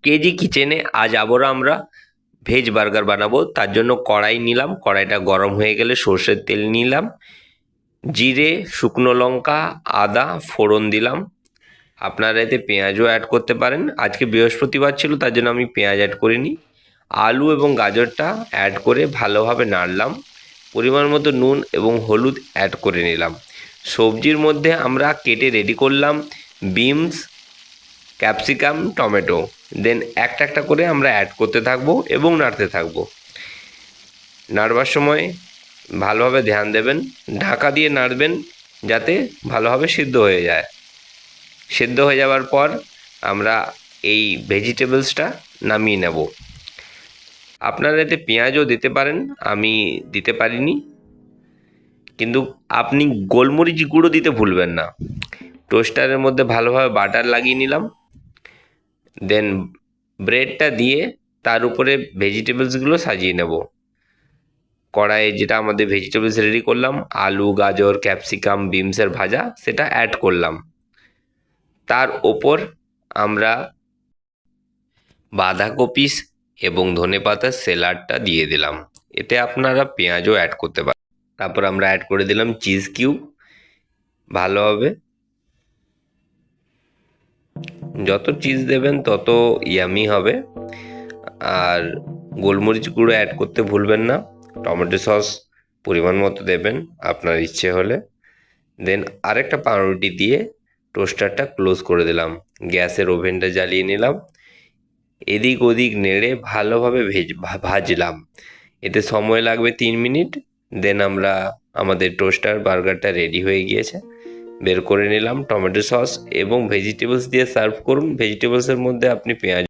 KG কিচেনে আজ আবারও আমরা ভেজ বার্গার বানাবো। তার জন্য কড়াই নিলাম, কড়াইটা গরম হয়ে গেলে সর্ষের তেল নিলাম, জিরে, শুকনো লঙ্কা, আদা ফোড়ন দিলাম। আপনারা এতে পেঁয়াজও অ্যাড করতে পারেন। আজকে বৃহস্পতিবার ছিল, তার জন্য আমি পেঁয়াজ অ্যাড করিনি। আলু এবং গাজরটা অ্যাড করে ভালোভাবে নাড়লাম। পরিমাণ মতো নুন এবং হলুদ অ্যাড করে নিলাম। সবজির মধ্যে আমরা কেটে রেডি করলাম বিনস, ক্যাপসিকাম, টমেটো। দেন একটা একটা করে আমরা অ্যাড করতে থাকবো এবং নাড়তে থাকবো। নাড়বার সময় ভালোভাবে ধ্যান দেবেন, ঢাকা দিয়ে নাড়বেন যাতে ভালোভাবে সিদ্ধ হয়ে যায়। সিদ্ধ হয়ে যাওয়ার পর আমরা এই ভেজিটেবলসটা নামিয়ে নেব। আপনারা এতে পেঁয়াজও দিতে পারেন, আমি দিতে পারিনি। কিন্তু আপনি গোলমরিচ গুঁড়ো দিতে ভুলবেন না। টোস্টারের মধ্যে ভালোভাবে বাটার লাগিয়ে নিলাম। দেন ব্রেডটা দিয়ে তার উপরে ভেজিটেবলসগুলো সাজিয়ে নেব। কড়াইয়ে যেটা আমাদের ভেজিটেবলস রেডি করলাম, আলু, গাজর, ক্যাপসিকাম, বিনসের ভাজা, সেটা অ্যাড করলাম। তার ওপর আমরা বাঁধাকপি এবং ধনেপাতার স্যালাডটা দিয়ে দিলাম। এতে আপনারা পেঁয়াজও অ্যাড করতে পারেন। তারপর আমরা অ্যাড করে দিলাম চিজ কিউব। ভালোভাবে, যত চিজ দেবেন তত ইয়ামি হবে। আর গোলমরিচ গুঁড়ো অ্যাড করতে ভুলবেন না। টমেটো সস পরিমাণ মতো দেবেন আপনার ইচ্ছে হলে। দেন আরেকটা পাউরুটি দিয়ে টোস্টারটা ক্লোজ করে দিলাম। গ্যাসের ওভেনটা জ্বালিয়ে নিলাম। এদিক ওদিক নেড়ে ভালোভাবে ভাজলাম। এতে সময় লাগবে 3 মিনিট। দেন আমাদের টোস্টার বার্গারটা রেডি হয়ে গিয়েছে। বের করে নিলাম। টমেটো সস এবং ভেজিটেবলস দিয়ে সার্ভ করুন। ভেজিটেবলসের মধ্যে আপনি পেঁয়াজ